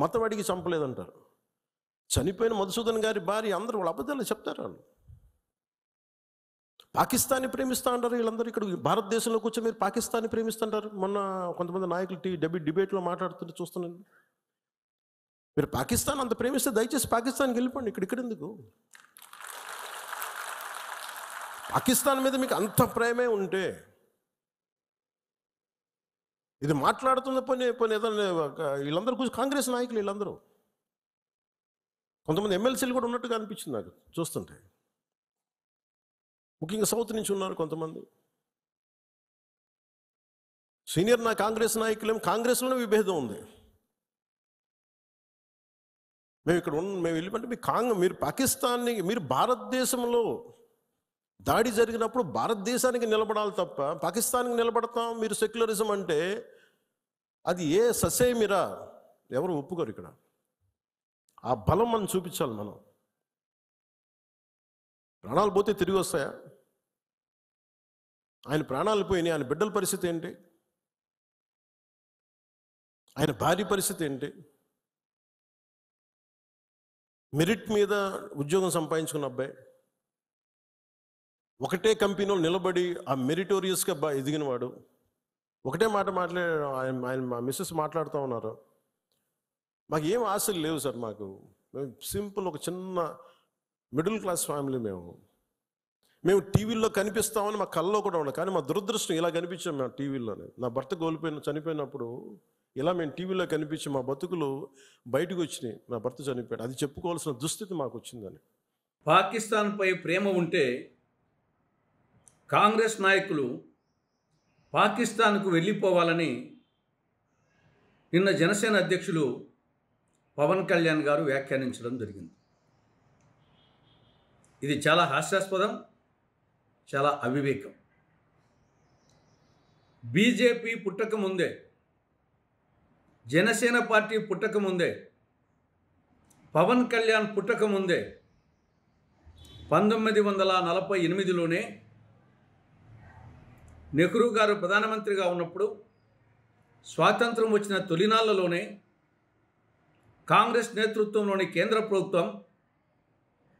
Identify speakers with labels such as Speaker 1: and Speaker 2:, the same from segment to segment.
Speaker 1: మతవాడికి చంపలేదంటారు. చనిపోయిన మధుసూదన్ గారి భార్య అందరూ వాళ్ళ అబద్ధాలు చెప్తారు. వాళ్ళు పాకిస్తాన్ని ప్రేమిస్తూ అంటారు. వీళ్ళందరూ ఇక్కడ భారతదేశంలో కూర్చొని మీరు పాకిస్తాన్ని ప్రేమిస్తుంటారు. మొన్న కొంతమంది నాయకులు డిబేట్లో మాట్లాడుతుంటే చూస్తున్నాను. మీరు పాకిస్తాన్ అంత ప్రేమిస్తే దయచేసి పాకిస్తాన్కి వెళ్ళిపోండి. ఇక్కడ ఎందుకు? పాకిస్తాన్ మీద మీకు అంత ప్రేమే ఉంటే ఇది మాట్లాడుతున్న పని ఏదైనా వీళ్ళందరూ కూర్చొని కాంగ్రెస్ నాయకులు వీళ్ళందరూ కొంతమంది ఎమ్మెల్సీలు కూడా ఉన్నట్టుగా అనిపించింది నాకు చూస్తుంటే. ముఖ్యంగా సౌత్ నుంచి ఉన్నారు కొంతమంది సీనియర్ కాంగ్రెస్ నాయకులేం. కాంగ్రెస్లోనే విభేదం ఉంది. మేము వెళ్ళిపోతే మీరు పాకిస్తాన్ని, మీరు భారతదేశంలో దాడి జరిగినప్పుడు భారతదేశానికి నిలబడాలి తప్ప పాకిస్తాన్కి నిలబడతాం మీరు సెక్యులరిజం అంటే అది ఏ ససేమిరా ఎవరు ఒప్పుకోరు. ఇక్కడ ఆ బలం మనం చూపించాలి. మనం ప్రాణాలు పోతే తిరిగి వస్తాయా? ఆయన ప్రాణాలు పోయినాయి. ఆయన బిడ్డల పరిస్థితి ఏంటి? ఆయన భార్య పరిస్థితి ఏంటి? మెరిట్ మీద ఉద్యోగం సంపాదించుకున్న అబ్బాయి ఒకటే కంపెనీలో నిలబడి ఆ మెరిటోరియస్గా ఎదిగినవాడు. ఒకటే మాట ఆయన మా మిస్సెస్ మాట్లాడుతూ ఉన్నారు. మాకు ఏం ఆశలు లేవు సార్. మేము సింపుల్ ఒక చిన్న మిడిల్ క్లాస్ ఫ్యామిలీ. మేము టీవీల్లో కనిపిస్తామని మా కళ్ళలో కూడా ఉన్నాం. కానీ మా దురదృష్టం ఇలా కనిపించాం మేము టీవీలోనే. నా భర్త చనిపోయినప్పుడు ఇలా మేము టీవీలో కనిపించి మా బతుకులు బయటకు వచ్చినాయి. నా భర్త చనిపోయాడు, అది చెప్పుకోవాల్సిన దుస్థితి మాకు వచ్చిందని.
Speaker 2: పాకిస్తాన్పై ప్రేమ ఉంటే కాంగ్రెస్ నాయకులు పాకిస్తాన్కు వెళ్ళిపోవాలని నిన్న జనసేన అధ్యక్షులు పవన్ కళ్యాణ్ గారు వ్యాఖ్యానించడం జరిగింది. ఇది చాలా హాస్యాస్పదం, చాలా అవివేకం. బీజేపీ పుట్టకముందే, జనసేన పార్టీ పుట్టకముందే, పవన్ కళ్యాణ్ పుట్టకముందే 1948లోనే నెహ్రూ గారు ప్రధానమంత్రిగా ఉన్నప్పుడు స్వాతంత్రం వచ్చిన తొలినాళ్లలోనే కాంగ్రెస్ నేతృత్వంలోని కేంద్ర ప్రభుత్వం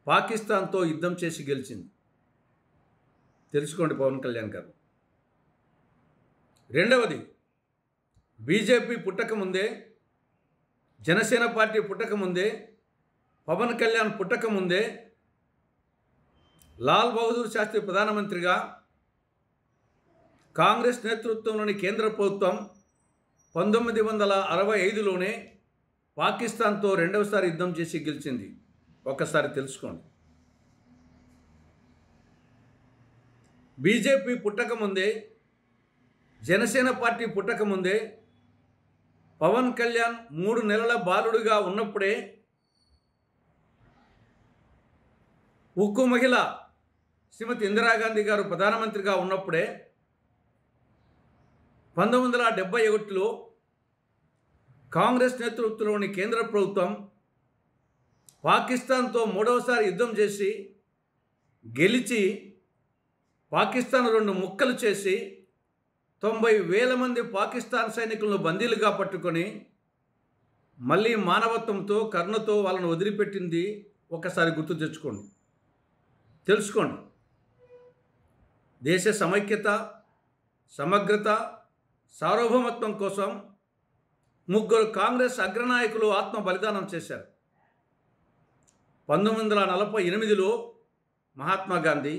Speaker 2: పాకిస్తాన్తో యుద్ధం చేసి గెలిచింది. తెలుసుకోండి పవన్ కళ్యాణ్ గారు. రెండవది, బీజేపీ పుట్టకముందే, జనసేన పార్టీ పుట్టకముందే, పవన్ కళ్యాణ్ పుట్టకముందే లాల్ బహదూర్ శాస్త్రి ప్రధానమంత్రిగా కాంగ్రెస్ నేతృత్వంలోని కేంద్ర ప్రభుత్వం 1965లోనే పాకిస్తాన్తో రెండవసారి యుద్ధం చేసి గెలిచింది. ఒక్కసారి తెలుసుకోండి. బీజేపీ పుట్టకముందే, జనసేన పార్టీ పుట్టకముందే పవన్ కళ్యాణ్ 3 నెలల బాలుడుగా ఉన్నప్పుడే ఉక్కు మహిళ శ్రీమతి ఇందిరాగాంధీ గారు ప్రధానమంత్రిగా ఉన్నప్పుడే 1971లో కాంగ్రెస్ నేతృత్వంలోని కేంద్ర ప్రభుత్వం పాకిస్తాన్తో మూడవసారి యుద్ధం చేసి గెలిచి పాకిస్తాన్ 2 ముక్కలు చేసి 90,000 మంది పాకిస్తాన్ సైనికులను బందీలుగా పట్టుకొని మళ్ళీ మానవత్వంతో కరుణతో వాళ్ళను వదిలిపెట్టింది. ఒకసారి గుర్తు తెచ్చుకోండి, తెలుసుకోండి. దేశ సమైక్యత, సమగ్రత, సార్వభౌమత్వం కోసం 3 కాంగ్రెస్ అగ్రనాయకులు ఆత్మ బలిదానం చేశారు. 1948లో మహాత్మా గాంధీ,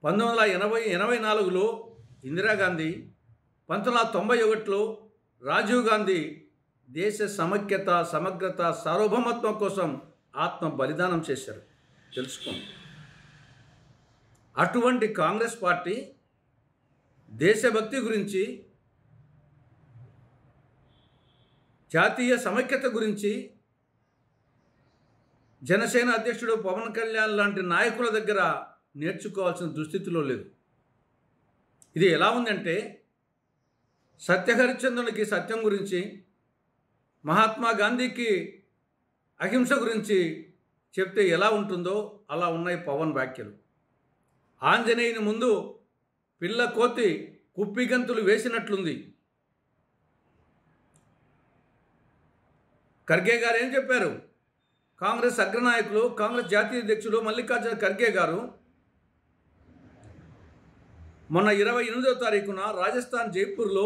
Speaker 2: 1984లో ఇందిరాగాంధీ, 1991లో రాజీవ్ గాంధీ దేశ సమైక్యత, సమగ్రత, సార్వభౌమత్వం కోసం ఆత్మ బలిదానం చేశారు. తెలుసుకోండి. అటువంటి కాంగ్రెస్ పార్టీ దేశభక్తి గురించి, జాతీయ సమైక్యత గురించి జనసేన అధ్యక్షుడు పవన్ కళ్యాణ్ లాంటి నాయకుల దగ్గర నేర్చుకోవాల్సిన దుస్థితిలో లేదు. ఇది ఎలా ఉందంటే, సత్యహరిశ్చంద్రునికి సత్యం గురించి, మహాత్మా గాంధీకి అహింస గురించి చెప్తే ఎలా ఉంటుందో అలా ఉన్నాయి పవన్ వ్యాఖ్యలు. ఆంజనేయుని ముందు పిల్ల కోతి కుప్పిగంతులు వేసినట్లుంది. ఖర్గే గారు ఏం చెప్పారు? కాంగ్రెస్ అగ్రనాయకులు, కాంగ్రెస్ జాతీయ అధ్యక్షుడు మల్లికార్జున ఖర్గే గారు మొన్న 28వ తారీఖున రాజస్థాన్ జైపూర్లో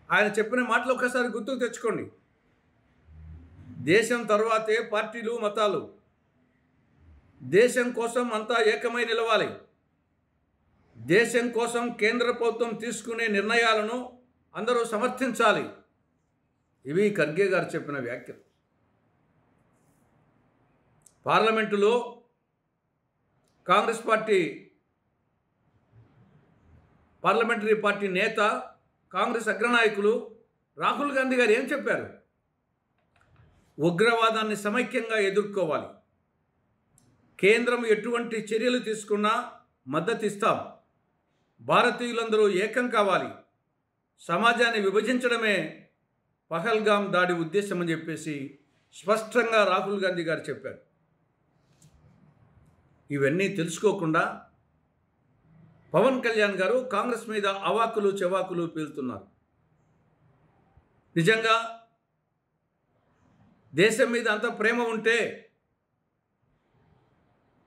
Speaker 2: ఆయన చెప్పిన మాటలు ఒకసారి గుర్తుకు తెచ్చుకోండి. దేశం తర్వాతే పార్టీలు, మతాలు. దేశం కోసం అంతా ఏకమై నిలవాలి. దేశం కోసం కేంద్ర ప్రభుత్వం తీసుకునే నిర్ణయాలను అందరూ సమర్థించాలి. ఇవి ఖర్గే గారు చెప్పిన వ్యాఖ్యలు. పార్లమెంటులో కాంగ్రెస్ పార్లమెంటరీ పార్టీ నేత, కాంగ్రెస్ అగ్రనాయకులు రాహుల్ గాంధీ గారు ఏం చెప్పారు? ఉగ్రవాదాన్ని సమైక్యంగా ఎదుర్కోవాలి. కేంద్రం ఎటువంటి చర్యలు తీసుకున్నా మద్దతు ఇస్తాం. భారతీయులందరూ ఏకం కావాలి. సమాజాన్ని విభజించడమే పహల్గామ్ దాడి ఉద్దేశం అని చెప్పేసి స్పష్టంగా రాహుల్ గాంధీ గారు చెప్పారు. ఇవన్నీ తెలుసుకోకుండా పవన్ కళ్యాణ్ గారు కాంగ్రెస్ మీద అవాకులు చెవాకులు పేలుతున్నారు. నిజంగా దేశం మీద అంత ప్రేమ ఉంటే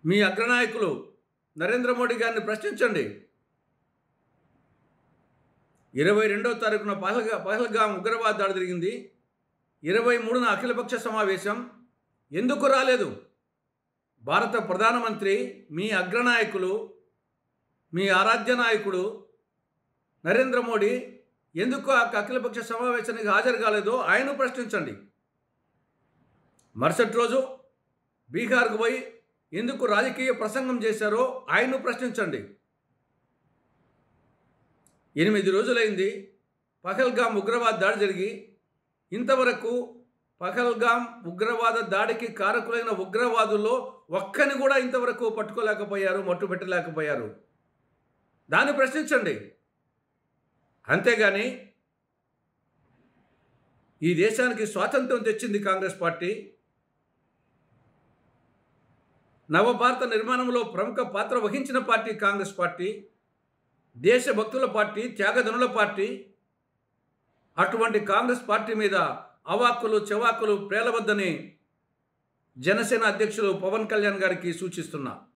Speaker 2: మీ అగ్రనాయకులు నరేంద్ర మోడీ గారిని ప్రశ్నించండి. 22వ తారీఖున పహల్గామ్ ఉగ్రవాద దాడి జరిగింది. 23న అఖిలపక్ష సమావేశం ఎందుకు రాలేదు? భారత ప్రధానమంత్రి, మీ అగ్రనాయకులు, మీ ఆరాధ్య నాయకుడు నరేంద్ర మోడీ ఎందుకు ఆ అఖిలపక్ష సమావేశానికి హాజరు కాలేదో ఆయన ప్రశ్నించండి. మరుసటి రోజు బీహార్కు పోయి ఎందుకు రాజకీయ ప్రసంగం చేశారో ఆయన్ను ప్రశ్నించండి. 8 రోజులైంది పహల్గామ్ ఉగ్రవాద దాడి జరిగి. ఇంతవరకు పహల్గామ్ ఉగ్రవాద దాడికి కారకులైన ఉగ్రవాదుల్లో ఒక్కని కూడా ఇంతవరకు పట్టుకోలేకపోయారు, మట్టుపెట్టలేకపోయారు. దాన్ని ప్రశ్నించండి. అంతేగాని ఈ దేశానికి స్వాతంత్రం తెచ్చింది కాంగ్రెస్ పార్టీ. నవభారత నిర్మాణంలో ప్రముఖ పాత్ర వహించిన పార్టీ కాంగ్రెస్ పార్టీ. దేశభక్తుల పార్టీ, త్యాగధనుల పార్టీ. అటువంటి కాంగ్రెస్ పార్టీ మీద అవాక్కులు చెవాకులు ప్రేలవద్దని జనసేన అధ్యక్షులు పవన్ కళ్యాణ్ గారికి సూచిస్తున్నా.